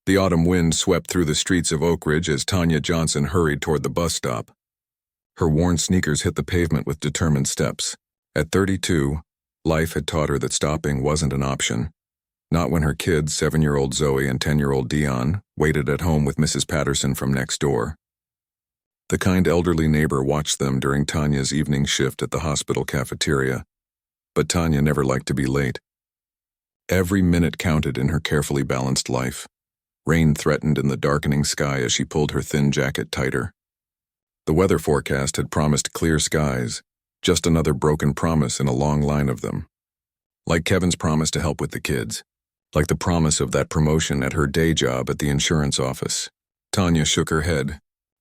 The autumn wind swept through the streets of Oak Ridge as Tanya Johnson hurried toward the bus stop. Her worn sneakers hit the pavement with determined steps. At 32, life had taught her that stopping wasn't an option. Not when her kids, 7-year-old Zoe and 10-year-old Dion, waited at home with Mrs. Patterson from next door. The kind elderly neighbor watched them during Tanya's evening shift at the hospital cafeteria. But Tanya never liked to be late. Every minute counted in her carefully balanced life. Rain threatened in the darkening sky as she pulled her thin jacket tighter. The weather forecast had promised clear skies, just another broken promise in a long line of them. Like Kevin's promise to help with the kids. Like the promise of that promotion at her day job at the insurance office. Tanya shook her head.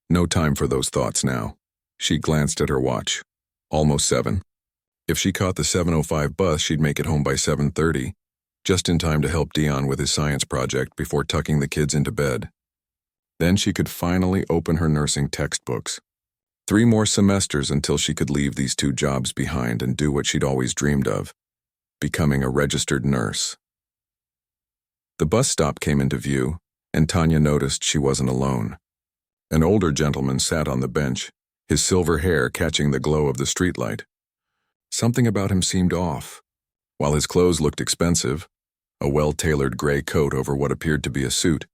No time for those thoughts now. She glanced at her watch. Almost 7. If she caught the 7:05 bus, she'd make it home by 7:30. Just in time to help Dion with his science project before tucking the kids into bed. Then she could finally open her nursing textbooks. 3 more semesters until she could leave these 2 jobs behind and do what she'd always dreamed of, becoming a registered nurse. The bus stop came into view, and Tanya noticed she wasn't alone. An older gentleman sat on the bench, his silver hair catching the glow of the streetlight. Something about him seemed off. While his clothes looked expensive, a well-tailored gray coat over what appeared to be a suit,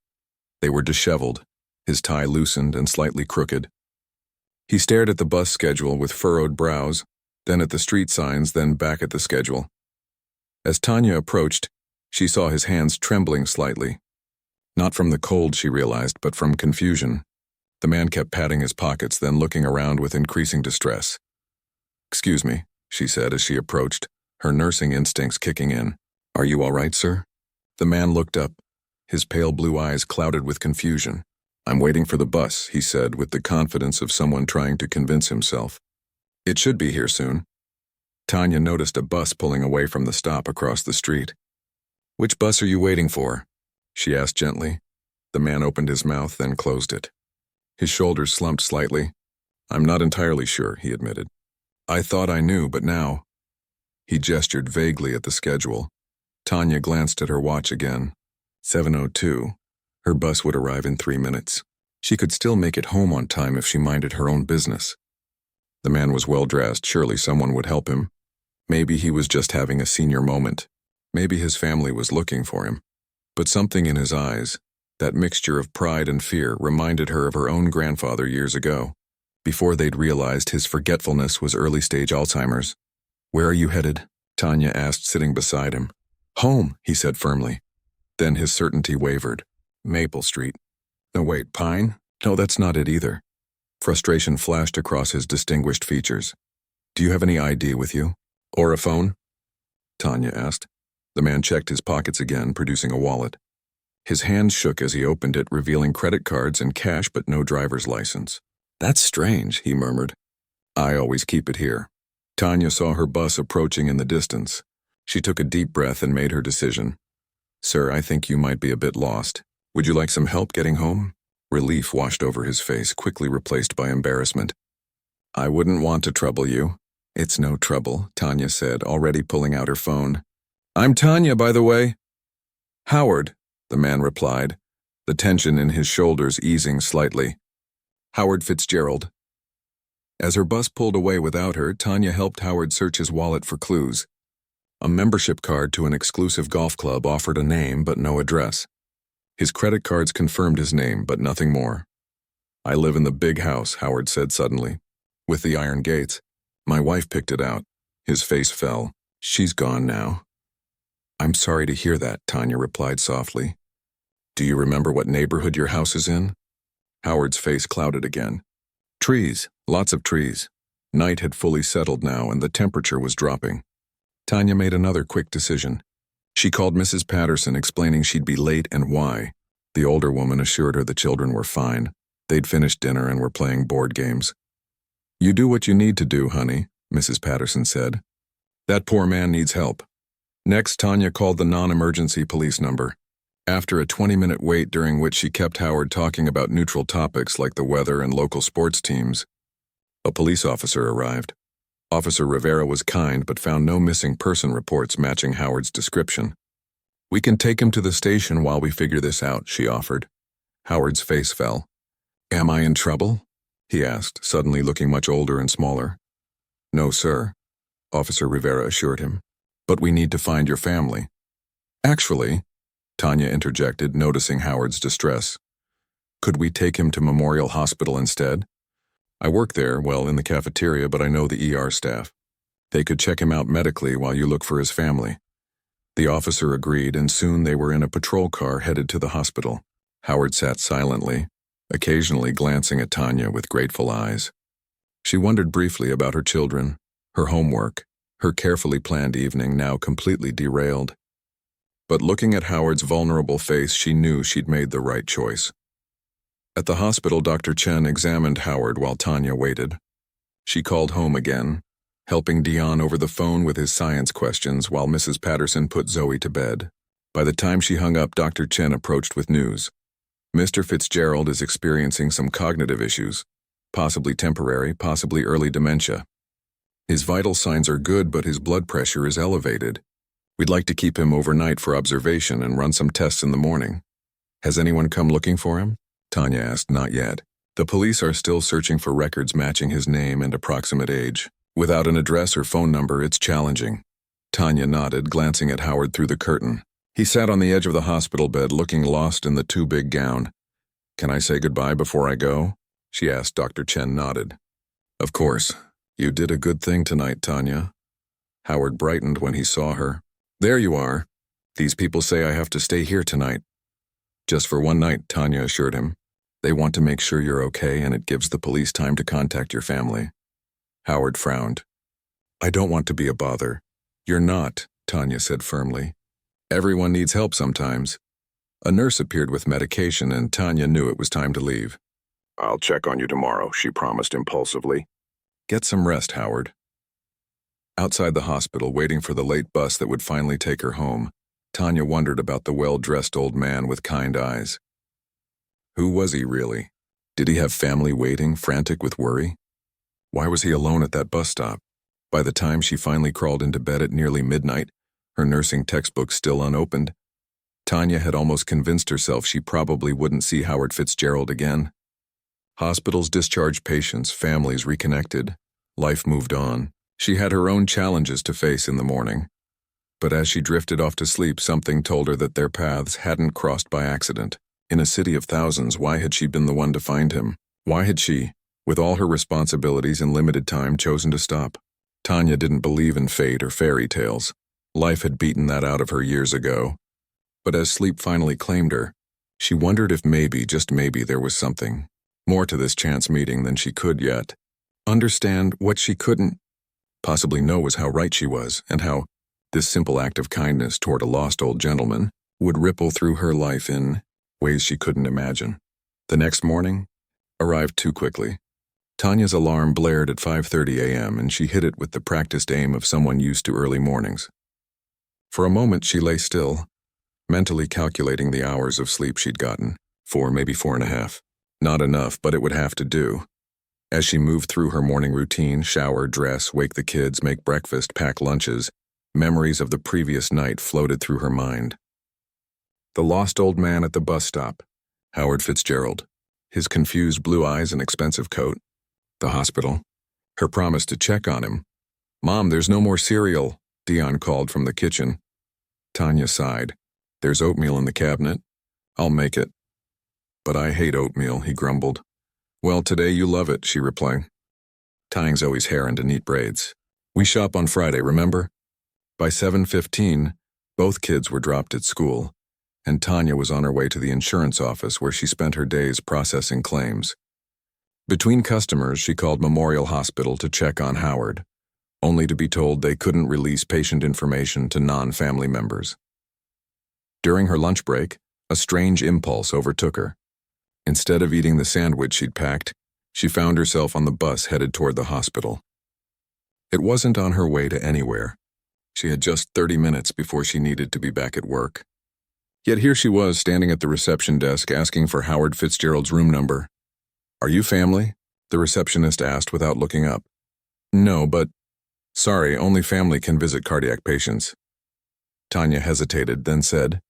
they were disheveled, his tie loosened and slightly crooked. He stared at the bus schedule with furrowed brows, then at the street signs, then back at the schedule. As Tanya approached, she saw his hands trembling slightly. Not from the cold, she realized, but from confusion. The man kept patting his pockets, then looking around with increasing distress. "Excuse me," she said as she approached, her nursing instincts kicking in. "Are you all right, sir?" The man looked up, his pale blue eyes clouded with confusion. "I'm waiting for the bus," he said with the confidence of someone trying to convince himself. "It should be here soon." Tanya noticed a bus pulling away from the stop across the street. "Which bus are you waiting for?" she asked gently. The man opened his mouth, then closed it. His shoulders slumped slightly. "I'm not entirely sure," he admitted. "I thought I knew, but now—" He gestured vaguely at the schedule. Tanya glanced at her watch again. 7:02. Her bus would arrive in 3 minutes. She could still make it home on time if she minded her own business. The man was well-dressed. Surely someone would help him. Maybe he was just having a senior moment. Maybe his family was looking for him. But something in his eyes, that mixture of pride and fear, reminded her of her own grandfather years ago, before they'd realized his forgetfulness was early-stage Alzheimer's. "Where are you headed?" Tanya asked, sitting beside him. "Home," he said firmly. Then his certainty wavered. "Maple Street." "No, wait, Pine?" "No, that's not it either." Frustration flashed across his distinguished features. "Do you have any ID with you? Or a phone?" Tanya asked. The man checked his pockets again, producing a wallet. His hand shook as he opened it, revealing credit cards and cash but no driver's license. "That's strange," he murmured. "I always keep it here." Tanya saw her bus approaching in the distance. She took a deep breath and made her decision. "Sir, I think you might be a bit lost. Would you like some help getting home?" Relief washed over his face, quickly replaced by embarrassment. "I wouldn't want to trouble you." "It's no trouble," Tanya said, already pulling out her phone. "I'm Tanya, by the way." "Howard," the man replied, the tension in his shoulders easing slightly. "Howard Fitzgerald." As her bus pulled away without her, Tanya helped Howard search his wallet for clues. A membership card to an exclusive golf club offered a name but no address. His credit cards confirmed his name, but nothing more. "I live in the big house," Howard said suddenly, "with the iron gates. My wife picked it out." His face fell. "She's gone now." "I'm sorry to hear that," Tanya replied softly. "Do you remember what neighborhood your house is in?" Howard's face clouded again. "Trees, lots of trees." Night had fully settled now, and the temperature was dropping. Tanya made another quick decision. She called Mrs. Patterson, explaining she'd be late and why. The older woman assured her the children were fine. They'd finished dinner and were playing board games. "You do what you need to do, honey," Mrs. Patterson said. "That poor man needs help." Next, Tanya called the non-emergency police number. After a 20-minute wait during which she kept Howard talking about neutral topics like the weather and local sports teams, a police officer arrived. Officer Rivera was kind but found no missing person reports matching Howard's description. We can take him to the station while we figure this out, she offered. Howard's face fell. Am I in trouble? He asked, suddenly looking much older and smaller. No, sir, Officer Rivera assured him. But we need to find your family. Actually, Tanya interjected, noticing Howard's distress. Could we take him to Memorial Hospital instead? I work there, well, in the cafeteria, but I know the ER staff. They could check him out medically while you look for his family. The officer agreed, and soon they were in a patrol car headed to the hospital. Howard sat silently, occasionally glancing at Tanya with grateful eyes. She wondered briefly about her children, her homework, her carefully planned evening now completely derailed. But looking at Howard's vulnerable face, she knew she'd made the right choice. At the hospital, Dr. Chen examined Howard while Tanya waited. She called home again, helping Dion over the phone with his science questions while Mrs. Patterson put Zoe to bed. By the time she hung up, Dr. Chen approached with news. Mr. Fitzgerald is experiencing some cognitive issues, possibly temporary, possibly early dementia. His vital signs are good, but his blood pressure is elevated. We'd like to keep him overnight for observation and run some tests in the morning. Has anyone come looking for him? Tanya asked. Not yet. The police are still searching for records matching his name and approximate age. Without an address or phone number, it's challenging. Tanya nodded, glancing at Howard through the curtain. He sat on the edge of the hospital bed, looking lost in the too-big gown. Can I say goodbye before I go? She asked. Dr. Chen nodded. Of course. You did a good thing tonight, Tanya. Howard brightened when he saw her. There you are. These people say I have to stay here tonight. Just for one night, Tanya assured him. They want to make sure you're okay, and it gives the police time to contact your family. Howard frowned. I don't want to be a bother. You're not, Tanya said firmly. Everyone needs help sometimes. A nurse appeared with medication, and Tanya knew it was time to leave. I'll check on you tomorrow, she promised impulsively. Get some rest, Howard. Outside the hospital, waiting for the late bus that would finally take her home, Tanya wondered about the well-dressed old man with kind eyes. Who was he really? Did he have family waiting, frantic with worry? Why was he alone at that bus stop? By the time she finally crawled into bed at nearly midnight, her nursing textbook still unopened, Tanya had almost convinced herself she probably wouldn't see Howard Fitzgerald again. Hospitals discharged patients, families reconnected. Life moved on. She had her own challenges to face in the morning. But as she drifted off to sleep, something told her that their paths hadn't crossed by accident. In a city of thousands, why had she been the one to find him? Why had she, with all her responsibilities and limited time, chosen to stop? Tanya didn't believe in fate or fairy tales. Life had beaten that out of her years ago. But as sleep finally claimed her, she wondered if maybe, just maybe, there was something more to this chance meeting than she could yet understand. What she couldn't possibly know was how right she was, and how this simple act of kindness toward a lost old gentleman would ripple through her life in ways she couldn't imagine. The next morning arrived too quickly. Tanya's alarm blared at 5:30 a.m., and she hit it with the practiced aim of someone used to early mornings. For a moment she lay still, mentally calculating the hours of sleep she'd gotten. 4, maybe 4.5. Not enough, but it would have to do. As she moved through her morning routine, shower, dress, wake the kids, make breakfast, pack lunches, memories of the previous night floated through her mind. The lost old man at the bus stop, Howard Fitzgerald, his confused blue eyes and expensive coat. The hospital, her promise to check on him. Mom, there's no more cereal, Dion called from the kitchen. Tanya sighed. There's oatmeal in the cabinet. I'll make it. But I hate oatmeal, he grumbled. Well, today you love it, she replied, tying Zoe's hair into neat braids. We shop on Friday, remember? By 7:15, both kids were dropped at school, and Tanya was on her way to the insurance office where she spent her days processing claims. Between customers, she called Memorial Hospital to check on Howard, only to be told they couldn't release patient information to non-family members. During her lunch break, a strange impulse overtook her. Instead of eating the sandwich she'd packed, she found herself on the bus headed toward the hospital. It wasn't on her way to anywhere. She had just 30 minutes before she needed to be back at work. Yet here she was, standing at the reception desk, asking for Howard Fitzgerald's room number. Are you family? The receptionist asked without looking up. No, but... Sorry, only family can visit cardiac patients. Tanya hesitated, then said,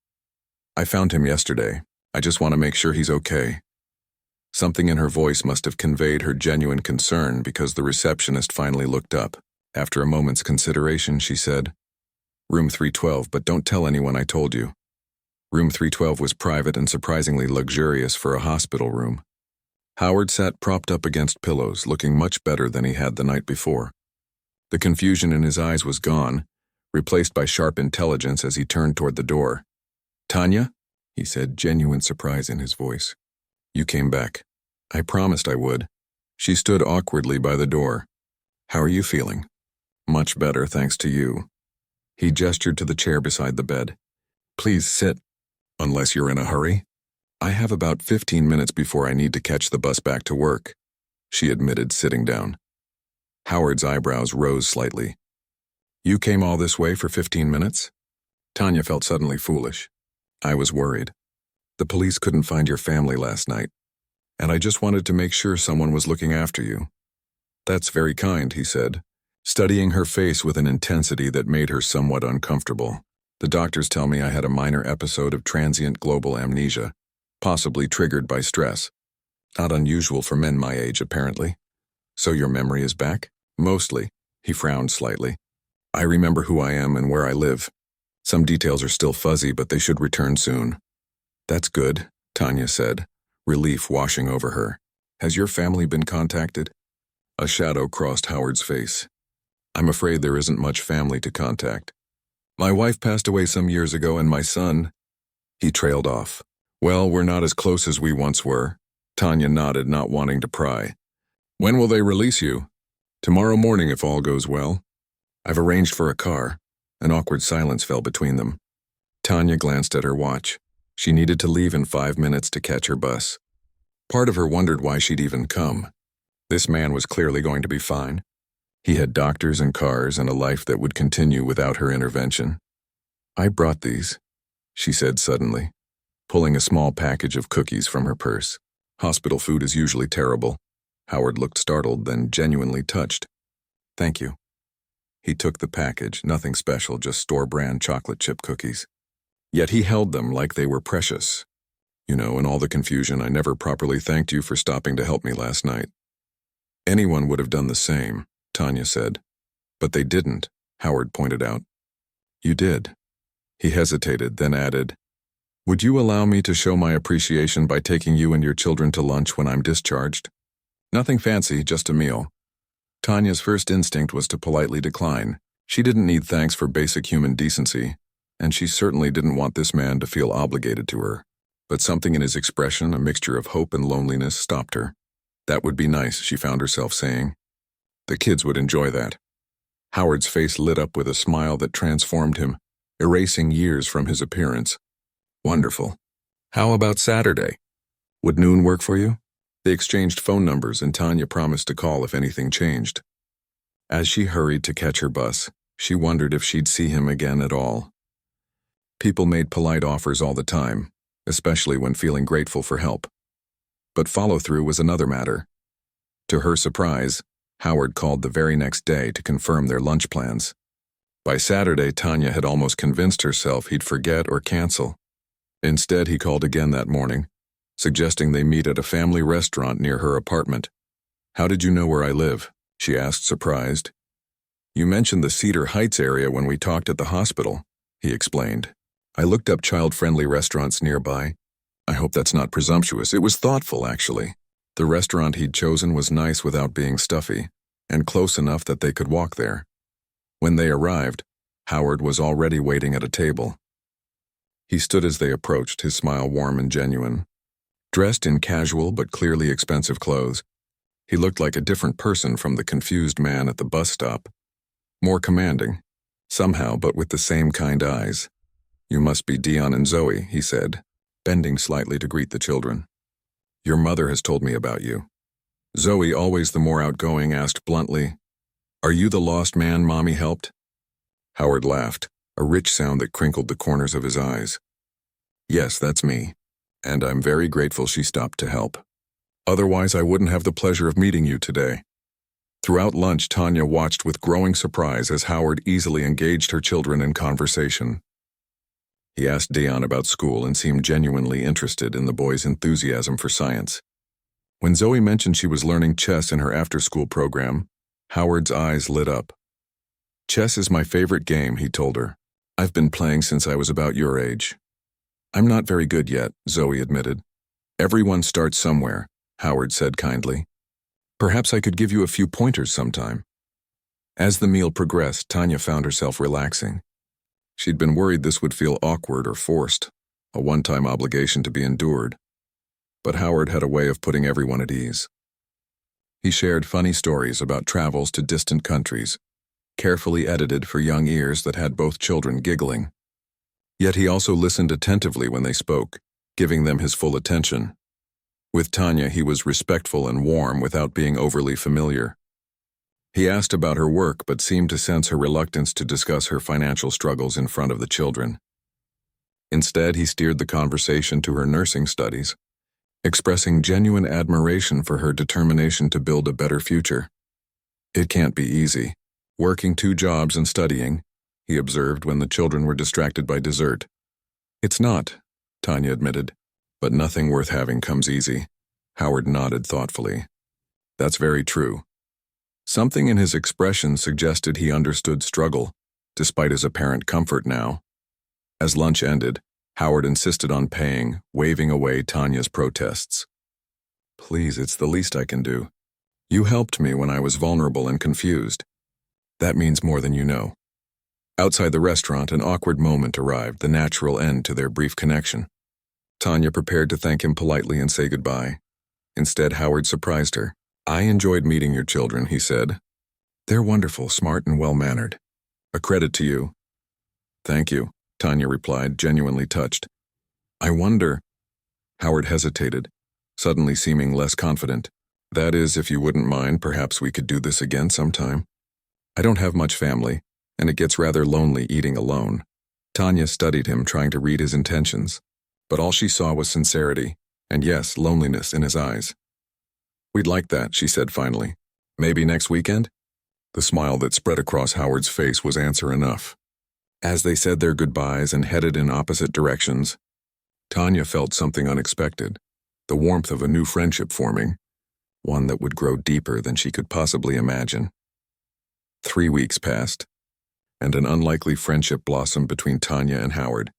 I found him yesterday. I just want to make sure he's okay. Something in her voice must have conveyed her genuine concern because the receptionist finally looked up. After a moment's consideration, she said, Room 312, but don't tell anyone I told you. Room 312 was private and surprisingly luxurious for a hospital room. Howard sat propped up against pillows, looking much better than he had the night before. The confusion in his eyes was gone, replaced by sharp intelligence as he turned toward the door. Tanya? He said, genuine surprise in his voice. You came back. I promised I would. She stood awkwardly by the door. How are you feeling? Much better, thanks to you. He gestured to the chair beside the bed. Please sit. Unless you're in a hurry. I have about 15 minutes before I need to catch the bus back to work, she admitted, sitting down. Howard's eyebrows rose slightly. You came all this way for 15 minutes? Tanya felt suddenly foolish. I was worried. The police couldn't find your family last night, and I just wanted to make sure someone was looking after you. That's very kind, he said, studying her face with an intensity that made her somewhat uncomfortable. The doctors tell me I had a minor episode of transient global amnesia, possibly triggered by stress. Not unusual for men my age, apparently. So your memory is back? Mostly. He frowned slightly. I remember who I am and where I live. Some details are still fuzzy, but they should return soon. That's good, Tanya said, relief washing over her. Has your family been contacted? A shadow crossed Howard's face. I'm afraid there isn't much family to contact. My wife passed away some years ago, and my son... He trailed off. Well, we're not as close as we once were. Tanya nodded, not wanting to pry. When will they release you? Tomorrow morning, if all goes well. I've arranged for a car. An awkward silence fell between them. Tanya glanced at her watch. She needed to leave in 5 minutes to catch her bus. Part of her wondered why she'd even come. This man was clearly going to be fine. He had doctors and cars and a life that would continue without her intervention. I brought these, she said suddenly, pulling a small package of cookies from her purse. Hospital food is usually terrible. Howard looked startled, then genuinely touched. Thank you. He took the package, nothing special, just store-brand chocolate chip cookies. Yet he held them like they were precious. You know, in all the confusion, I never properly thanked you for stopping to help me last night. Anyone would have done the same, Tanya said. But they didn't, Howard pointed out. You did. He hesitated, then added, Would you allow me to show my appreciation by taking you and your children to lunch when I'm discharged? Nothing fancy, just a meal. Tanya's first instinct was to politely decline. She didn't need thanks for basic human decency, and she certainly didn't want this man to feel obligated to her. But something in his expression, a mixture of hope and loneliness, stopped her. That would be nice, she found herself saying. The kids would enjoy that. Howard's face lit up with a smile that transformed him, erasing years from his appearance. Wonderful. How about Saturday? Would noon work for you? They exchanged phone numbers, and Tanya promised to call if anything changed. As she hurried to catch her bus, she wondered if she'd see him again at all. People made polite offers all the time, especially when feeling grateful for help. But follow-through was another matter. To her surprise, Howard called the very next day to confirm their lunch plans. By Saturday, Tanya had almost convinced herself he'd forget or cancel. Instead, he called again that morning, suggesting they meet at a family restaurant near her apartment. How did you know where I live? She asked, surprised. You mentioned the Cedar Heights area when we talked at the hospital, he explained. I looked up child-friendly restaurants nearby. I hope that's not presumptuous. It was thoughtful, actually. The restaurant he'd chosen was nice without being stuffy, and close enough that they could walk there. When they arrived, Howard was already waiting at a table. He stood as they approached, his smile warm and genuine. Dressed in casual but clearly expensive clothes, he looked like a different person from the confused man at the bus stop. More commanding, somehow, but with the same kind eyes. You must be Dion and Zoe, he said, bending slightly to greet the children. Your mother has told me about you. Zoe, always the more outgoing, asked bluntly, Are you the lost man Mommy helped? Howard laughed, a rich sound that crinkled the corners of his eyes. Yes, that's me, and I'm very grateful she stopped to help. Otherwise, I wouldn't have the pleasure of meeting you today. Throughout lunch, Tanya watched with growing surprise as Howard easily engaged her children in conversation. He asked Dion about school and seemed genuinely interested in the boy's enthusiasm for science. When Zoe mentioned she was learning chess in her after-school program, Howard's eyes lit up. "Chess is my favorite game," he told her. "I've been playing since I was about your age." "I'm not very good yet," Zoe admitted. "Everyone starts somewhere," Howard said kindly. "Perhaps I could give you a few pointers sometime." As the meal progressed, Tanya found herself relaxing. She'd been worried this would feel awkward or forced, a one-time obligation to be endured. But Howard had a way of putting everyone at ease. He shared funny stories about travels to distant countries, carefully edited for young ears that had both children giggling. Yet he also listened attentively when they spoke, giving them his full attention. With Tanya, he was respectful and warm without being overly familiar. He asked about her work but seemed to sense her reluctance to discuss her financial struggles in front of the children. Instead, he steered the conversation to her nursing studies, expressing genuine admiration for her determination to build a better future. "It can't be easy, working 2 jobs and studying," he observed when the children were distracted by dessert. "It's not," Tanya admitted, "but nothing worth having comes easy." Howard nodded thoughtfully. "That's very true." Something in his expression suggested he understood struggle, despite his apparent comfort now. As lunch ended, Howard insisted on paying, waving away Tanya's protests. "Please, it's the least I can do. You helped me when I was vulnerable and confused. That means more than you know." Outside the restaurant, an awkward moment arrived, the natural end to their brief connection. Tanya prepared to thank him politely and say goodbye. Instead, Howard surprised her. "I enjoyed meeting your children," he said. "They're wonderful, smart, and well-mannered. A credit to you." "Thank you," Tanya replied, genuinely touched. "I wonder—" Howard hesitated, suddenly seeming less confident. "That is, if you wouldn't mind, perhaps we could do this again sometime. I don't have much family, and it gets rather lonely eating alone." Tanya studied him, trying to read his intentions, but all she saw was sincerity, and yes, loneliness in his eyes. "We'd like that," she said finally. "Maybe next weekend?" The smile that spread across Howard's face was answer enough. As they said their goodbyes and headed in opposite directions, Tanya felt something unexpected, the warmth of a new friendship forming, one that would grow deeper than she could possibly imagine. 3 weeks passed, and an unlikely friendship blossomed between Tanya and Howard.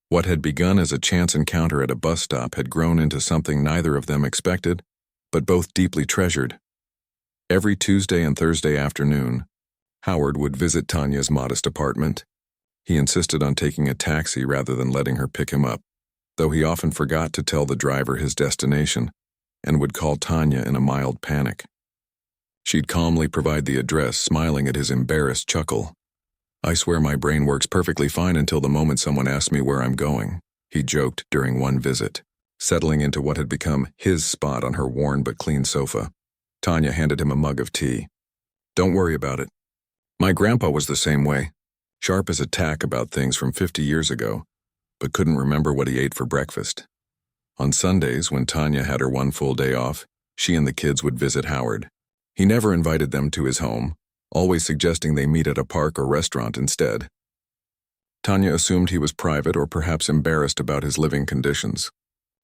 What had begun as a chance encounter at a bus stop had grown into something neither of them expected, but both deeply treasured. Every Tuesday and Thursday afternoon, Howard would visit Tanya's modest apartment. He insisted on taking a taxi rather than letting her pick him up, though he often forgot to tell the driver his destination and would call Tanya in a mild panic. She'd calmly provide the address, smiling at his embarrassed chuckle. "I swear my brain works perfectly fine until the moment someone asks me where I'm going," he joked during one visit, settling into what had become his spot on her worn but clean sofa. Tanya handed him a mug of tea. "Don't worry about it. My grandpa was the same way, sharp as a tack about things from 50 years ago, but couldn't remember what he ate for breakfast." On Sundays, when Tanya had her one full day off, she and the kids would visit Howard. He never invited them to his home, always suggesting they meet at a park or restaurant instead. Tanya assumed he was private or perhaps embarrassed about his living conditions.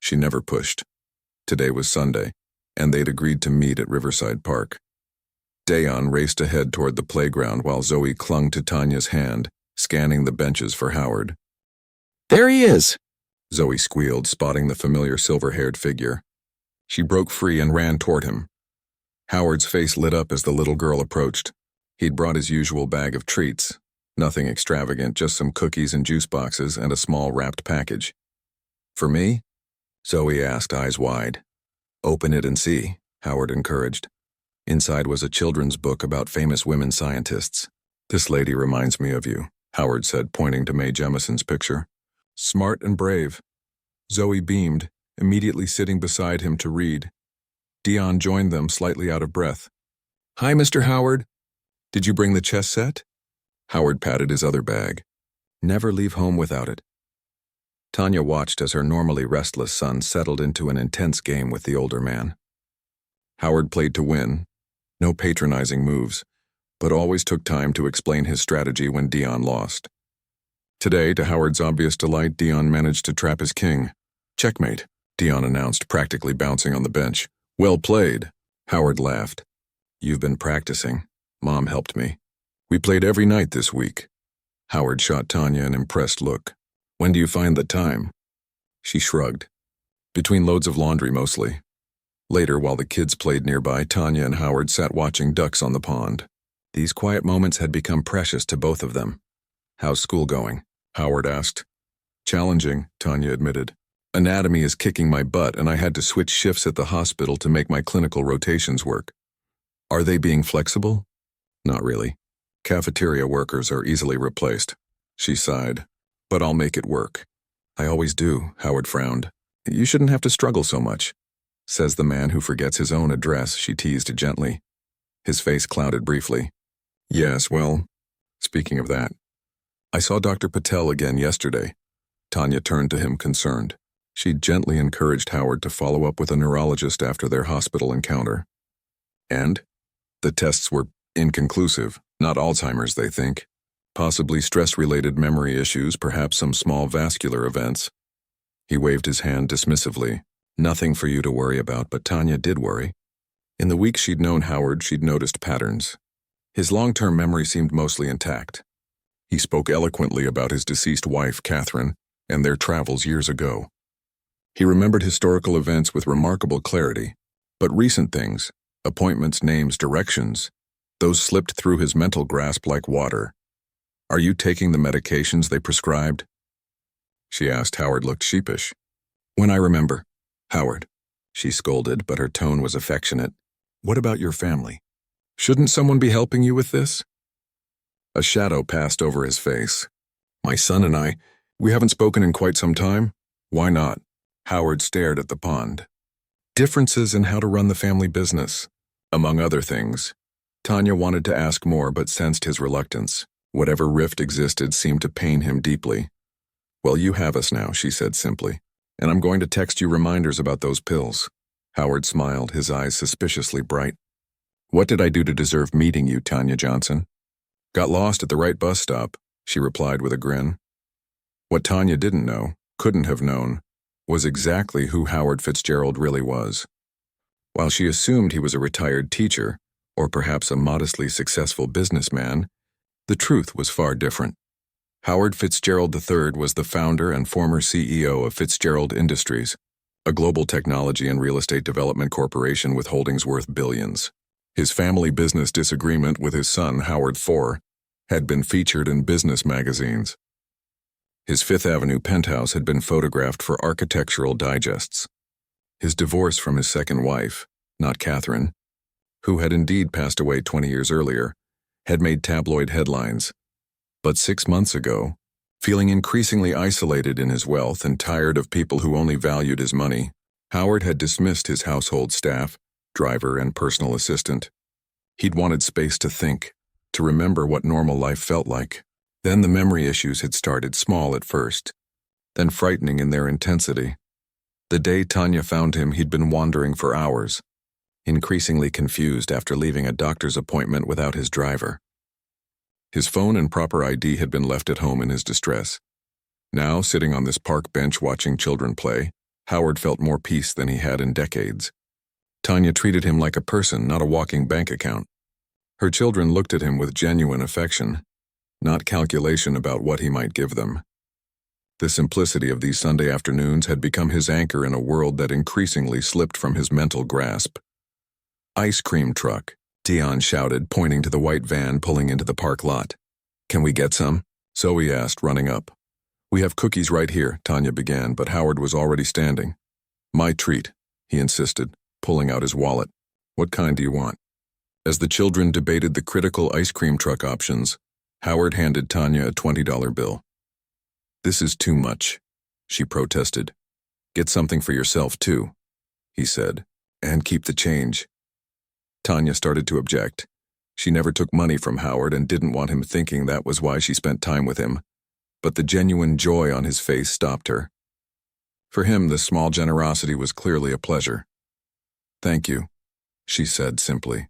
She never pushed. Today was Sunday, and they'd agreed to meet at Riverside Park. Dayon raced ahead toward the playground while Zoe clung to Tanya's hand, scanning the benches for Howard. "There he is!" Zoe squealed, spotting the familiar silver-haired figure. She broke free and ran toward him. Howard's face lit up as the little girl approached. He'd brought his usual bag of treats. Nothing extravagant, just some cookies and juice boxes and a small wrapped package. "For me?" Zoe asked, eyes wide. "Open it and see," Howard encouraged. Inside was a children's book about famous women scientists. "This lady reminds me of you," Howard said, pointing to Mae Jemison's picture. "Smart and brave." Zoe beamed, immediately sitting beside him to read. Dion joined them, slightly out of breath. "Hi, Mr. Howard. Did you bring the chess set?" Howard patted his other bag. "Never leave home without it." Tanya watched as her normally restless son settled into an intense game with the older man. Howard played to win, no patronizing moves, but always took time to explain his strategy when Dion lost. Today, to Howard's obvious delight, Dion managed to trap his king. "Checkmate," Dion announced, practically bouncing on the bench. "Well played." Howard laughed. "You've been practicing. Mom helped me. We played every night this week." Howard shot Tanya an impressed look. "When do you find the time?" She shrugged. "Between loads of laundry, mostly." Later, while the kids played nearby, Tanya and Howard sat watching ducks on the pond. These quiet moments had become precious to both of them. "How's school going?" Howard asked. "Challenging," Tanya admitted. "Anatomy is kicking my butt, and I had to switch shifts at the hospital to make my clinical rotations work." "Are they being flexible?" "Not really. Cafeteria workers are easily replaced." She sighed. "But I'll make it work." "I always do," Howard frowned. "You shouldn't have to struggle so much," says the man who forgets his own address, she teased gently. His face clouded briefly. "Yes, well, speaking of that, I saw Dr. Patel again yesterday." Tanya turned to him, concerned. She gently encouraged Howard to follow up with a neurologist after their hospital encounter. "And?" "The tests were inconclusive. Not Alzheimer's, they think. Possibly stress-related memory issues, perhaps some small vascular events." He waved his hand dismissively. "Nothing for you to worry about," but Tanya did worry. In the weeks she'd known Howard, she'd noticed patterns. His long-term memory seemed mostly intact. He spoke eloquently about his deceased wife, Catherine, and their travels years ago. He remembered historical events with remarkable clarity, but recent things, appointments, names, directions, those slipped through his mental grasp like water. "Are you taking the medications they prescribed?" she asked. Howard looked sheepish. "When I remember." "Howard," she scolded, but her tone was affectionate. "What about your family? Shouldn't someone be helping you with this?" A shadow passed over his face. "My son and I, we haven't spoken in quite some time." "Why not?" Howard stared at the pond. "Differences in how to run the family business, among other things." Tanya wanted to ask more but sensed his reluctance. Whatever rift existed seemed to pain him deeply. "Well, you have us now," she said simply, "and I'm going to text you reminders about those pills." Howard smiled, his eyes suspiciously bright. "What did I do to deserve meeting you, Tanya Johnson?" "Got lost at the right bus stop," she replied with a grin. What Tanya didn't know, couldn't have known, was exactly who Howard Fitzgerald really was. While she assumed he was a retired teacher, or perhaps a modestly successful businessman, the truth was far different. Howard Fitzgerald III was the founder and former CEO of Fitzgerald Industries, a global technology and real estate development corporation with holdings worth billions. His family business disagreement with his son, Howard IV, had been featured in business magazines. His Fifth Avenue penthouse had been photographed for architectural digests. His divorce from his second wife, not Catherine, who had indeed passed away 20 years earlier, had made tabloid headlines. But 6 months ago, feeling increasingly isolated in his wealth and tired of people who only valued his money, Howard had dismissed his household staff, driver, and personal assistant. He'd wanted space to think, to remember what normal life felt like. Then the memory issues had started, small at first, then frightening in their intensity. The day Tanya found him, he'd been wandering for hours, increasingly confused after leaving a doctor's appointment without his driver. His phone and proper ID had been left at home in his distress. Now, sitting on this park bench watching children play, Howard felt more peace than he had in decades. Tanya treated him like a person, not a walking bank account. Her children looked at him with genuine affection, not calculation about what he might give them. The simplicity of these Sunday afternoons had become his anchor in a world that increasingly slipped from his mental grasp. "Ice cream truck," Dion shouted, pointing to the white van pulling into the park lot. "Can we get some?" Zoe asked, running up. "We have cookies right here," Tanya began, but Howard was already standing. "My treat," he insisted, pulling out his wallet. "What kind do you want?" As the children debated the critical ice cream truck options, Howard handed Tanya a $20 bill. "This is too much," she protested. "Get something for yourself, too," he said, "and keep the change." Tanya started to object. She never took money from Howard and didn't want him thinking that was why she spent time with him. But the genuine joy on his face stopped her. For him, this small generosity was clearly a pleasure. "Thank you," she said simply.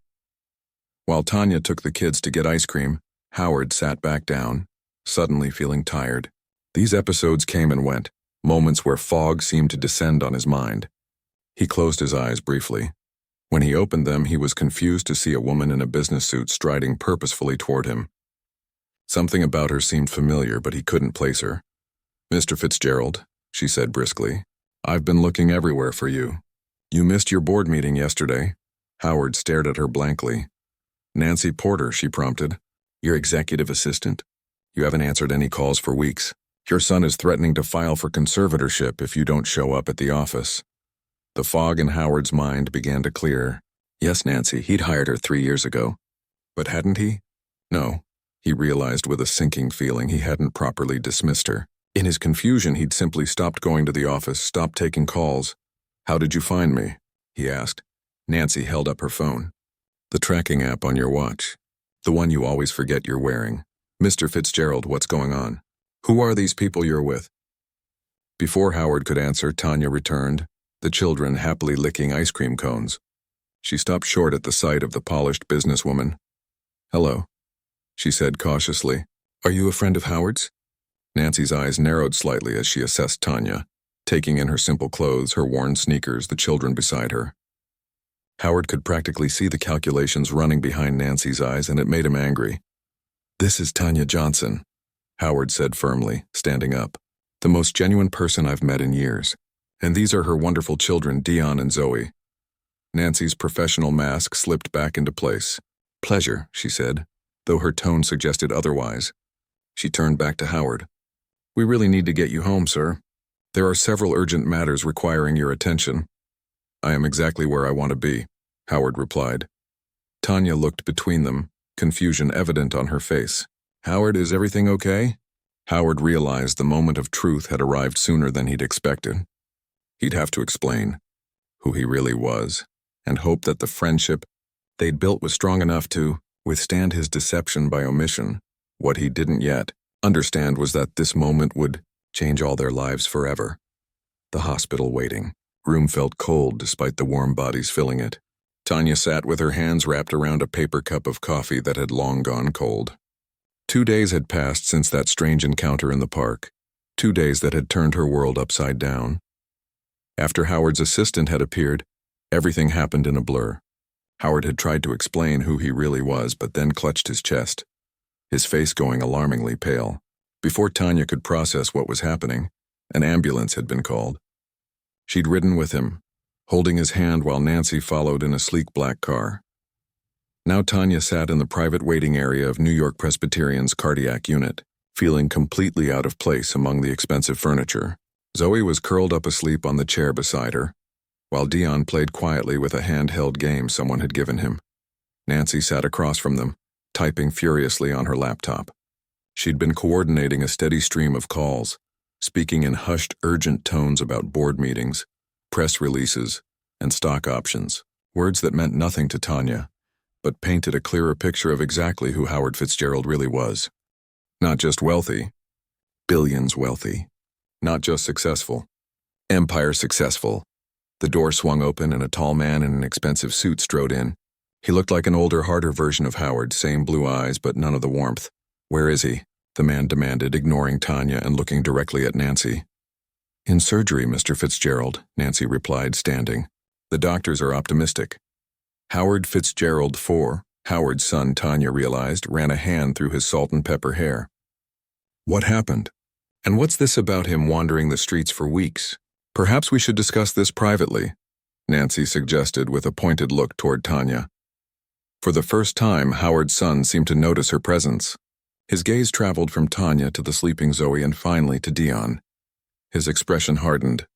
While Tanya took the kids to get ice cream, Howard sat back down, suddenly feeling tired. These episodes came and went, moments where fog seemed to descend on his mind. He closed his eyes briefly. When he opened them, he was confused to see a woman in a business suit striding purposefully toward him. Something about her seemed familiar, but he couldn't place her. "Mr. Fitzgerald," she said briskly, "I've been looking everywhere for you. You missed your board meeting yesterday." Howard stared at her blankly. "Nancy Porter," she prompted. "Your executive assistant? You haven't answered any calls for weeks. Your son is threatening to file for conservatorship if you don't show up at the office." The fog in Howard's mind began to clear. Yes, Nancy, he'd hired her 3 years ago. But hadn't he? No. He realized with a sinking feeling he hadn't properly dismissed her. In his confusion, he'd simply stopped going to the office, stopped taking calls. "How did you find me?" he asked. Nancy held up her phone. "The tracking app on your watch. The one you always forget you're wearing. Mr. Fitzgerald, what's going on? Who are these people you're with?" Before Howard could answer, Tanya returned, the children happily licking ice cream cones. She stopped short at the sight of the polished businesswoman. "Hello," she said cautiously. "Are you a friend of Howard's?" Nancy's eyes narrowed slightly as she assessed Tanya, taking in her simple clothes, her worn sneakers, the children beside her. Howard could practically see the calculations running behind Nancy's eyes, and it made him angry. "This is Tanya Johnson," Howard said firmly, standing up. "The most genuine person I've met in years. And these are her wonderful children, Dion and Zoe." Nancy's professional mask slipped back into place. "Pleasure," she said, though her tone suggested otherwise. She turned back to Howard. "We really need to get you home, sir. There are several urgent matters requiring your attention." "I am exactly where I want to be," Howard replied. Tanya looked between them, confusion evident on her face. "Howard, is everything okay?" Howard realized the moment of truth had arrived sooner than he'd expected. He'd have to explain who he really was, and hope that the friendship they'd built was strong enough to withstand his deception by omission. What he didn't yet understand was that this moment would change all their lives forever. The hospital waiting room felt cold despite the warm bodies filling it. Tanya sat with her hands wrapped around a paper cup of coffee that had long gone cold. 2 days had passed since that strange encounter in the park, 2 days that had turned her world upside down. After Howard's assistant had appeared, everything happened in a blur. Howard had tried to explain who he really was, but then clutched his chest, his face going alarmingly pale. Before Tanya could process what was happening, an ambulance had been called. She'd ridden with him, holding his hand while Nancy followed in a sleek black car. Now Tanya sat in the private waiting area of New York Presbyterian's cardiac unit, feeling completely out of place among the expensive furniture. Zoe was curled up asleep on the chair beside her, while Dion played quietly with a handheld game someone had given him. Nancy sat across from them, typing furiously on her laptop. She'd been coordinating a steady stream of calls, speaking in hushed, urgent tones about board meetings, press releases, and stock options, words that meant nothing to Tanya, but painted a clearer picture of exactly who Howard Fitzgerald really was. Not just wealthy, billions wealthy. Not just successful, empire successful. The door swung open and a tall man in an expensive suit strode in. He looked like an older, harder version of Howard, same blue eyes, but none of the warmth. "Where is he?" the man demanded, ignoring Tanya and looking directly at Nancy. "In surgery, Mr. Fitzgerald," Nancy replied, standing. "The doctors are optimistic." Howard Fitzgerald IV, Howard's son, Tanya realized, ran a hand through his salt and pepper hair. What happened? And what's this about him wandering the streets for weeks? "Perhaps we should discuss this privately," Nancy suggested with a pointed look toward Tanya. For the first time, Howard's son seemed to notice her presence. His gaze traveled from Tanya to the sleeping Zoe and finally to Dion. His expression hardened.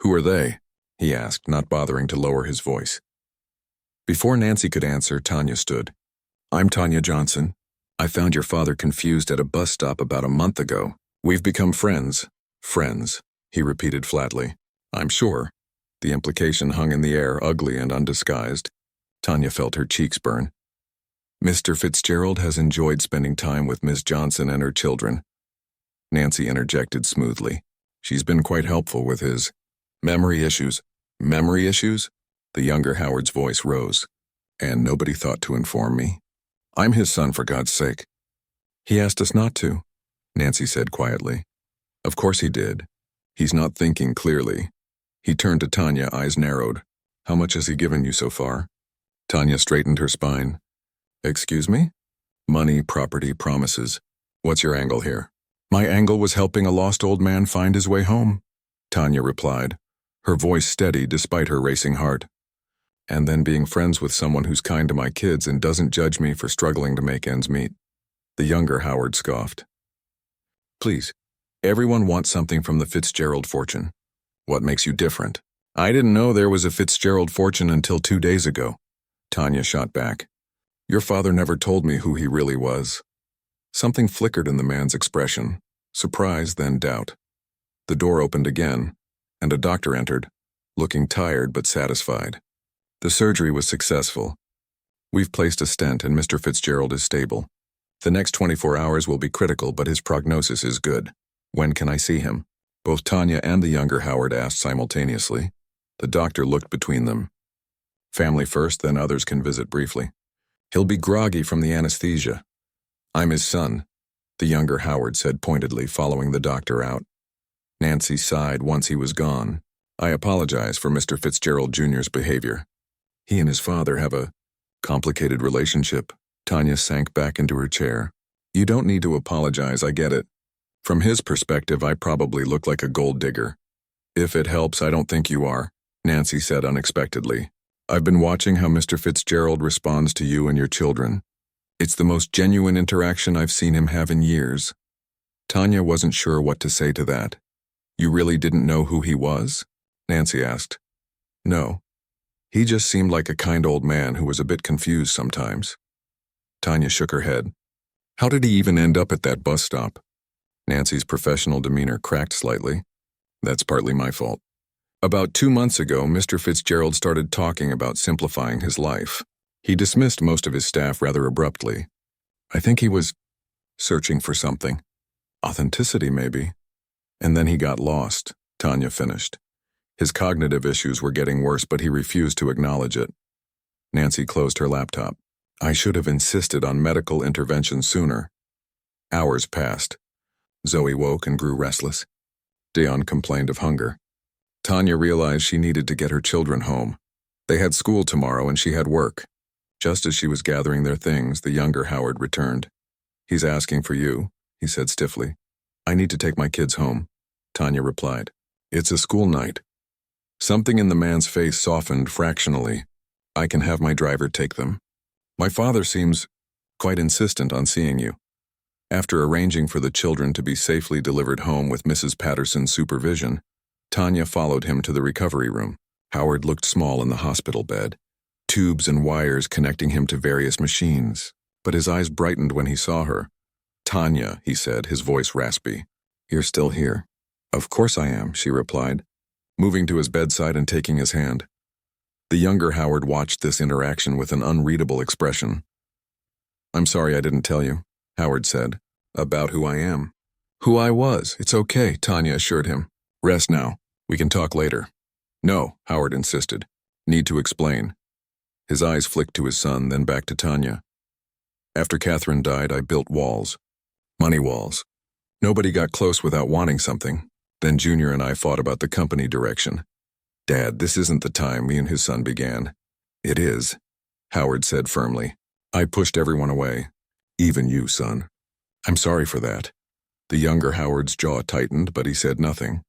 "Who are they?" he asked, not bothering to lower his voice. Before Nancy could answer, Tanya stood. "I'm Tanya Johnson. I found your father confused at a bus stop about a month ago. We've become friends." "Friends," he repeated flatly. "I'm sure." The implication hung in the air, ugly and undisguised. Tanya felt her cheeks burn. "Mr. Fitzgerald has enjoyed spending time with Miss Johnson and her children." Nancy interjected smoothly. "She's been quite helpful with his memory issues." "Memory issues?" The younger Howard's voice rose. "And nobody thought to inform me? I'm his son, for God's sake." "He asked us not to," Nancy said quietly. Of course he did. He's not thinking clearly. He turned to Tanya, eyes narrowed. How much has he given you so far? Tanya straightened her spine. Excuse me? Money, property, promises. What's your angle here? My angle was helping a lost old man find his way home, Tanya replied, her voice steady despite her racing heart. And then being friends with someone who's kind to my kids and doesn't judge me for struggling to make ends meet. The younger Howard scoffed. Please, everyone wants something from the Fitzgerald fortune. What makes you different? I didn't know there was a Fitzgerald fortune until 2 days ago, Tanya shot back. Your father never told me who he really was. Something flickered in the man's expression, surprise, then doubt. The door opened again, and a doctor entered, looking tired but satisfied. The surgery was successful. We've placed a stent and Mr. Fitzgerald is stable. The next 24 hours will be critical, but his prognosis is good. When can I see him? Both Tanya and the younger Howard asked simultaneously. The doctor looked between them. Family first, then others can visit briefly. He'll be groggy from the anesthesia. I'm his son, the younger Howard said pointedly, following the doctor out. Nancy sighed once he was gone. I apologize for Mr. Fitzgerald Jr.'s behavior. He and his father have a complicated relationship. Tanya sank back into her chair. You don't need to apologize, I get it. From his perspective, I probably look like a gold digger. If it helps, I don't think you are, Nancy said unexpectedly. I've been watching how Mr. Fitzgerald responds to you and your children. It's the most genuine interaction I've seen him have in years. Tanya wasn't sure what to say to that. You really didn't know who he was? Nancy asked. No. He just seemed like a kind old man who was a bit confused sometimes. Tanya shook her head. How did he even end up at that bus stop? Nancy's professional demeanor cracked slightly. That's partly my fault. About 2 months ago, Mr. Fitzgerald started talking about simplifying his life. He dismissed most of his staff rather abruptly. I think he was searching for something. Authenticity, maybe. And then he got lost, Tanya finished. His cognitive issues were getting worse, but he refused to acknowledge it. Nancy closed her laptop. I should have insisted on medical intervention sooner. Hours passed. Zoe woke and grew restless. Dion complained of hunger. Tanya realized she needed to get her children home. They had school tomorrow and she had work. Just as she was gathering their things, the younger Howard returned. He's asking for you, he said stiffly. I need to take my kids home, Tanya replied. It's a school night. Something in the man's face softened fractionally. I can have my driver take them. My father seems quite insistent on seeing you. After arranging for the children to be safely delivered home with Mrs. Patterson's supervision, Tanya followed him to the recovery room. Howard looked small in the hospital bed, tubes and wires connecting him to various machines, but his eyes brightened when he saw her. Tanya, he said, his voice raspy. You're still here. Of course I am, she replied, moving to his bedside and taking his hand. The younger Howard watched this interaction with an unreadable expression. I'm sorry I didn't tell you, Howard said, about who I am. Who I was, it's okay, Tanya assured him. Rest now. We can talk later. No, Howard insisted. Need to explain. His eyes flicked to his son, then back to Tanya. After Catherine died, I built walls. Money walls. Nobody got close without wanting something. Then Junior and I fought about the company direction. Dad, this isn't the time, he and his son began. It is, Howard said firmly. I pushed everyone away. Even you, son. I'm sorry for that. The younger Howard's jaw tightened, but he said nothing.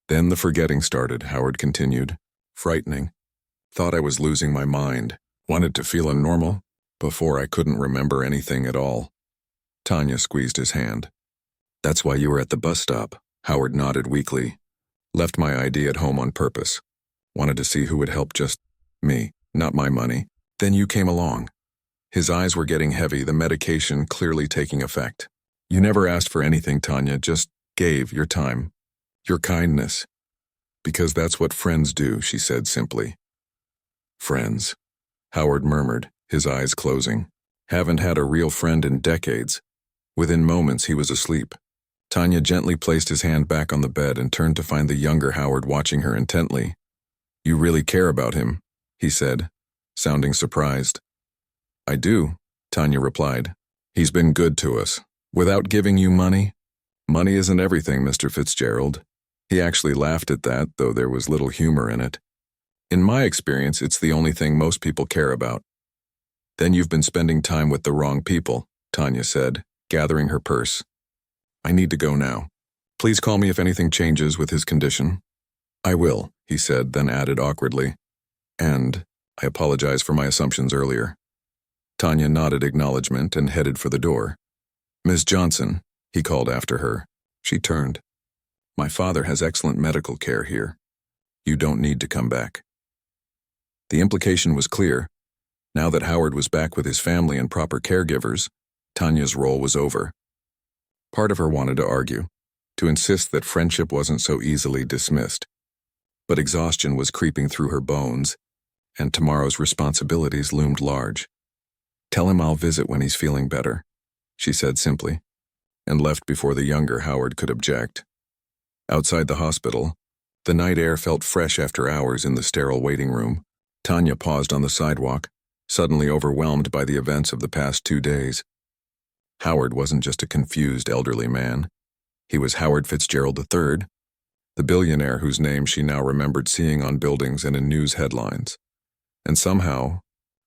Then the forgetting started, Howard continued. Frightening. Thought I was losing my mind. Wanted to feel normal. Before I couldn't remember anything at all. Tanya squeezed his hand. That's why you were at the bus stop. Howard nodded weakly. Left my ID at home on purpose. Wanted to see who would help just me, not my money. Then you came along. His eyes were getting heavy, the medication clearly taking effect. You never asked for anything, Tanya, just gave your time. Your kindness. Because that's what friends do, she said simply. Friends. Howard murmured, his eyes closing. Haven't had a real friend in decades. Within moments, he was asleep. Tanya gently placed his hand back on the bed and turned to find the younger Howard watching her intently. You really care about him, he said, sounding surprised. I do, Tanya replied. He's been good to us. Without giving you money? Money isn't everything, Mr. Fitzgerald. He actually laughed at that, though there was little humor in it. In my experience, it's the only thing most people care about. Then you've been spending time with the wrong people, Tanya said, gathering her purse. I need to go now. Please call me if anything changes with his condition. I will, he said, then added awkwardly. And I apologize for my assumptions earlier. Tanya nodded acknowledgement and headed for the door. Miss Johnson, he called after her. She turned. My father has excellent medical care here. You don't need to come back. The implication was clear. Now that Howard was back with his family and proper caregivers, Tanya's role was over. Part of her wanted to argue, to insist that friendship wasn't so easily dismissed. But exhaustion was creeping through her bones, and tomorrow's responsibilities loomed large. Tell him I'll visit when he's feeling better, she said simply, and left before the younger Howard could object. Outside the hospital, the night air felt fresh after hours in the sterile waiting room. Tanya paused on the sidewalk, suddenly overwhelmed by the events of the past 2 days. Howard wasn't just a confused elderly man. He was Howard Fitzgerald III, the billionaire whose name she now remembered seeing on buildings and in news headlines. And somehow,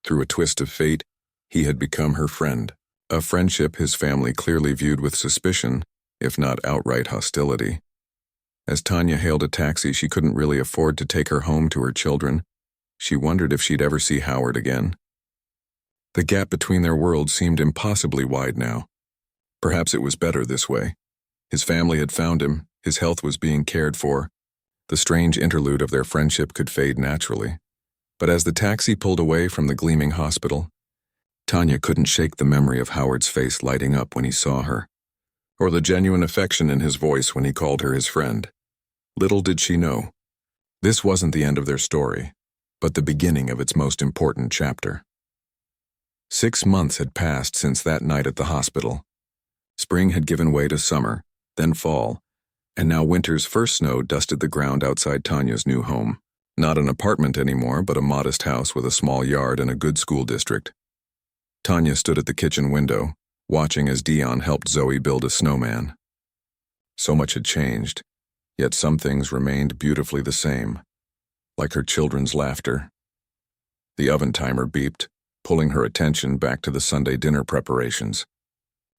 through a twist of fate, he had become her friend, a friendship his family clearly viewed with suspicion, if not outright hostility. As Tanya hailed a taxi she couldn't really afford to take her home to her children, she wondered if she'd ever see Howard again. The gap between their worlds seemed impossibly wide now. Perhaps it was better this way. His family had found him, his health was being cared for. The strange interlude of their friendship could fade naturally. But as the taxi pulled away from the gleaming hospital, Tanya couldn't shake the memory of Howard's face lighting up when he saw her, or the genuine affection in his voice when he called her his friend. Little did she know, this wasn't the end of their story, but the beginning of its most important chapter. 6 months had passed since that night at the hospital. Spring had given way to summer, then fall, and now winter's first snow dusted the ground outside Tanya's new home. Not an apartment anymore, but a modest house with a small yard and a good school district. Tanya stood at the kitchen window, watching as Dion helped Zoe build a snowman. So much had changed, yet some things remained beautifully the same, like her children's laughter. The oven timer beeped, pulling her attention back to the Sunday dinner preparations.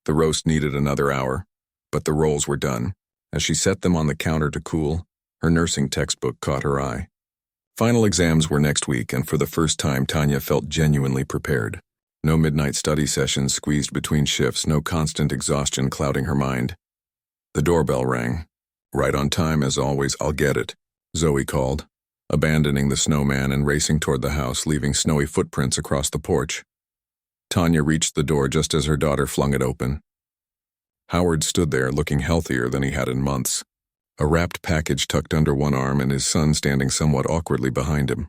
The roast needed another hour, but the rolls were done. As she set them on the counter to cool, her nursing textbook caught her eye. Final exams were next week, and for the first time Tanya felt genuinely prepared. No midnight study sessions squeezed between shifts, no constant exhaustion clouding her mind. The doorbell rang. Right on time as always. I'll get it, Zoe called, abandoning the snowman and racing toward the house, leaving snowy footprints across the porch. Tanya reached the door just as her daughter flung it open. Howard stood there looking healthier than he had in months, a wrapped package tucked under one arm and his son standing somewhat awkwardly behind him.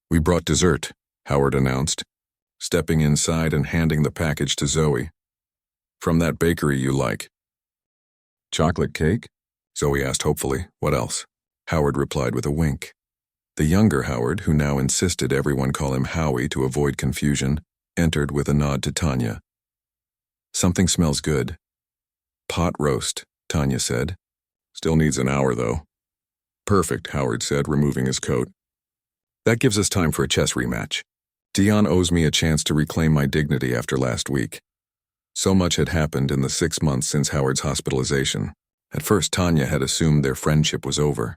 We brought dessert, Howard announced, stepping inside and handing the package to Zoe. From that bakery you like. Chocolate cake? Zoe asked hopefully. What else? Howard replied with a wink. The younger Howard, who now insisted everyone call him Howie to avoid confusion, entered with a nod to Tanya. Something smells good. Pot roast, Tanya said. Still needs an hour, though. Perfect, Howard said, removing his coat. That gives us time for a chess rematch. Dion owes me a chance to reclaim my dignity after last week. So much had happened in the 6 months since Howard's hospitalization. At first, Tanya had assumed their friendship was over.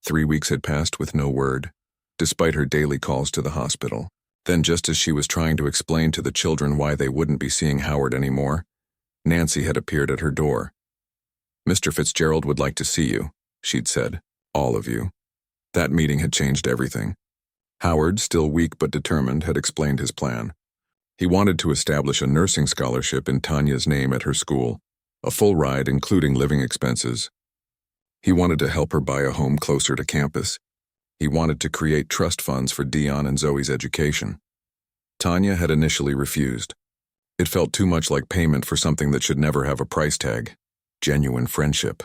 3 weeks had passed with no word, despite her daily calls to the hospital. Then, just as she was trying to explain to the children why they wouldn't be seeing Howard anymore, Nancy had appeared at her door. Mr. Fitzgerald would like to see you, she'd said. All of you. That meeting had changed everything. Howard, still weak but determined, had explained his plan. He wanted to establish a nursing scholarship in Tanya's name at her school, a full ride including living expenses. He wanted to help her buy a home closer to campus. He wanted to create trust funds for Dion and Zoe's education. Tanya had initially refused. It felt too much like payment for something that should never have a price tag. Genuine friendship.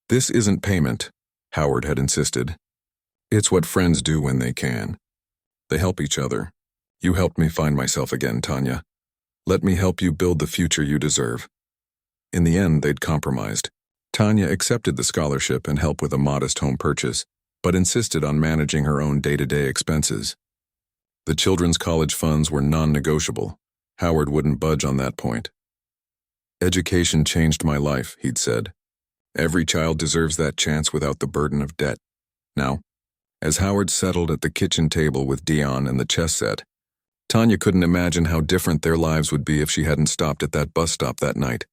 This isn't payment, Howard had insisted. It's what friends do when they can. They help each other. You helped me find myself again, Tanya. Let me help you build the future you deserve. In the end, they'd compromised. Tanya accepted the scholarship and help with a modest home purchase, but insisted on managing her own day-to-day expenses. The children's college funds were non-negotiable. Howard wouldn't budge on that point. "Education changed my life," he'd said. "Every child deserves that chance without the burden of debt." Now, as Howard settled at the kitchen table with Dion and the chess set, Tanya couldn't imagine how different their lives would be if she hadn't stopped at that bus stop that night.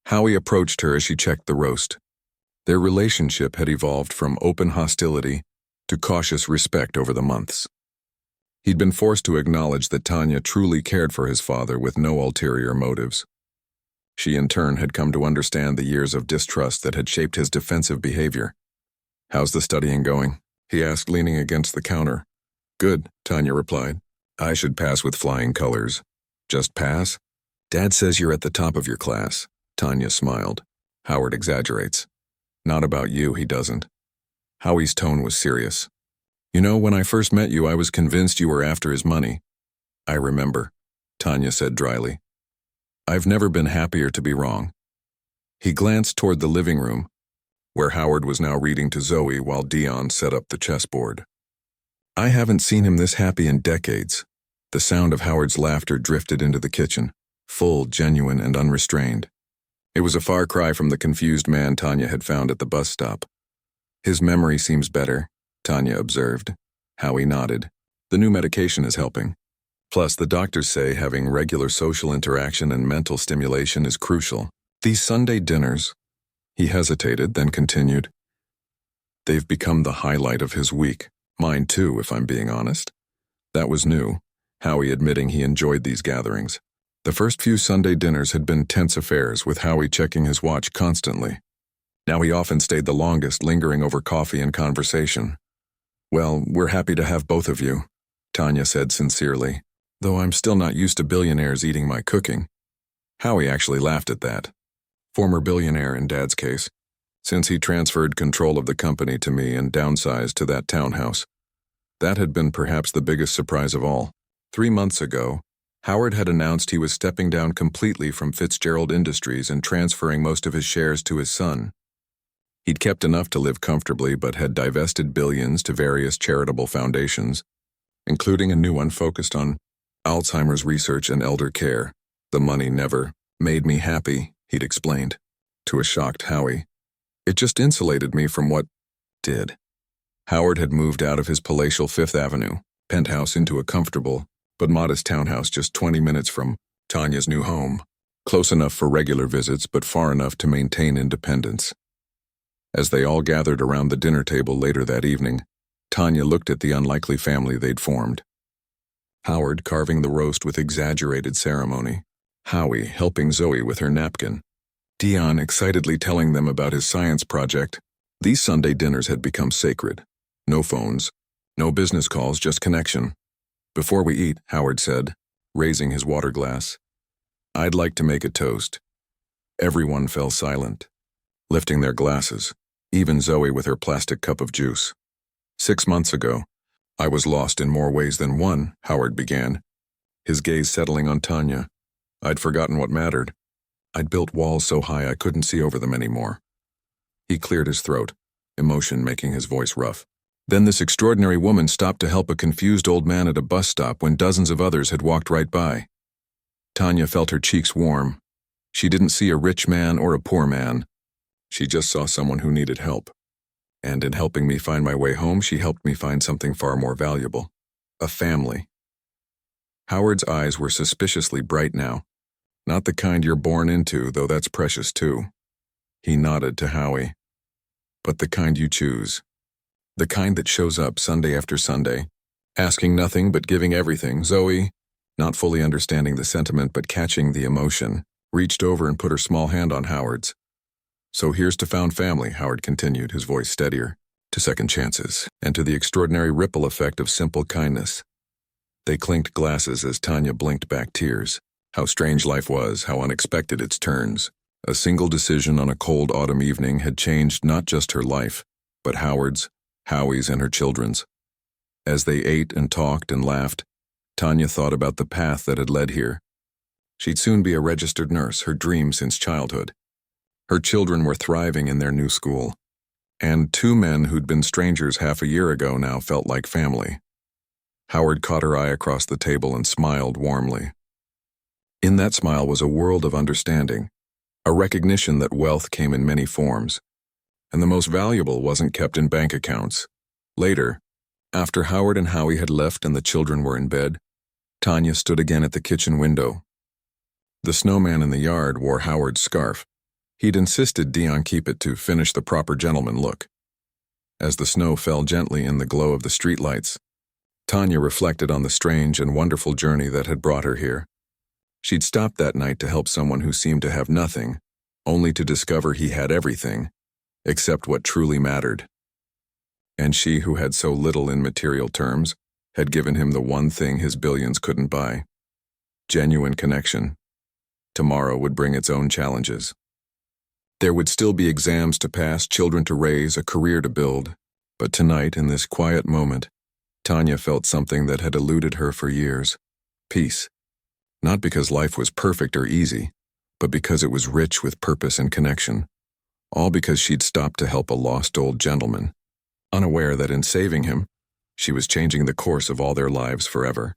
Howie approached her as she checked the roast. Their relationship had evolved from open hostility to cautious respect over the months. He'd been forced to acknowledge that Tanya truly cared for his father with no ulterior motives. She in turn had come to understand the years of distrust that had shaped his defensive behavior. "How's the studying going?" he asked, leaning against the counter. "Good," Tanya replied. "I should pass with flying colors." "Just pass?" "Dad says you're at the top of your class." Tanya smiled. "Howard exaggerates." "Not about you, he doesn't." Howie's tone was serious. "You know, when I first met you, I was convinced you were after his money." "I remember," Tanya said dryly. "I've never been happier to be wrong." He glanced toward the living room, where Howard was now reading to Zoe while Dion set up the chessboard. "I haven't seen him this happy in decades." The sound of Howard's laughter drifted into the kitchen, full, genuine, and unrestrained. It was a far cry from the confused man Tanya had found at the bus stop. "His memory seems better," Tanya observed. Howie nodded. "The new medication is helping. Plus, the doctors say having regular social interaction and mental stimulation is crucial. These Sunday dinners," he hesitated, then continued, "they've become the highlight of his week. Mine too, if I'm being honest." That was new, Howie admitting he enjoyed these gatherings. The first few Sunday dinners had been tense affairs, with Howie checking his watch constantly. Now he often stayed the longest, lingering over coffee and conversation. "Well, we're happy to have both of you," Tanya said sincerely, "though I'm still not used to billionaires eating my cooking." Howie actually laughed at that. Former billionaire in Dad's case, since he transferred control of the company to me and downsized to that townhouse. That had been perhaps the biggest surprise of all. 3 months ago, Howard had announced he was stepping down completely from Fitzgerald Industries and transferring most of his shares to his son. He'd kept enough to live comfortably, but had divested billions to various charitable foundations, including a new one focused on Alzheimer's research and elder care. "The money never made me happy," he'd explained, to a shocked Howie. "It just insulated me from what did." Howard had moved out of his palatial Fifth Avenue penthouse into a comfortable but modest townhouse just 20 minutes from Tanya's new home, close enough for regular visits but far enough to maintain independence. As they all gathered around the dinner table later that evening, Tanya looked at the unlikely family they'd formed. Howard carving the roast with exaggerated ceremony, Howie helping Zoe with her napkin, Dion excitedly telling them about his science project. These Sunday dinners had become sacred. No phones, no business calls, just connection. "Before we eat," Howard said, raising his water glass, "I'd like to make a toast." Everyone fell silent, lifting their glasses, even Zoe with her plastic cup of juice. "6 months ago, I was lost in more ways than one," Howard began, his gaze settling on Tanya. "I'd forgotten what mattered. I'd built walls so high I couldn't see over them anymore." He cleared his throat, emotion making his voice rough. Then this extraordinary woman stopped to help a confused old man at a bus stop when dozens of others had walked right by. Tanya felt her cheeks warm. She didn't see a rich man or a poor man. She just saw someone who needed help. And in helping me find my way home, she helped me find something far more valuable. A family. Howard's eyes were suspiciously bright now. "Not the kind you're born into, though that's precious too." He nodded to Howie. "But the kind you choose. The kind that shows up Sunday after Sunday, asking nothing but giving everything." Zoe, not fully understanding the sentiment but catching the emotion, reached over and put her small hand on Howard's. "So here's to found family," Howard continued, his voice steadier, "to second chances, and to the extraordinary ripple effect of simple kindness." They clinked glasses as Tanya blinked back tears. How strange life was, how unexpected its turns. A single decision on a cold autumn evening had changed not just her life, but Howard's, Howie's, and her children's. As they ate and talked and laughed, Tanya thought about the path that had led here. She'd soon be a registered nurse, her dream since childhood. Her children were thriving in their new school, and two men who'd been strangers half a year ago now felt like family. Howard caught her eye across the table and smiled warmly. In that smile was a world of understanding, a recognition that wealth came in many forms, and the most valuable wasn't kept in bank accounts. Later, after Howard and Howie had left and the children were in bed, Tanya stood again at the kitchen window. The snowman in the yard wore Howard's scarf. He'd insisted Dion keep it to finish the proper gentleman look. As the snow fell gently in the glow of the streetlights, Tanya reflected on the strange and wonderful journey that had brought her here. She'd stopped that night to help someone who seemed to have nothing, only to discover he had everything, except what truly mattered. And she who had so little in material terms had given him the one thing his billions couldn't buy: genuine connection. Tomorrow would bring its own challenges. There would still be exams to pass, children to raise, a career to build, but tonight, in this quiet moment, Tanya felt something that had eluded her for years: peace. Not because life was perfect or easy, but because it was rich with purpose and connection. All because she'd stopped to help a lost old gentleman, unaware that in saving him, she was changing the course of all their lives forever.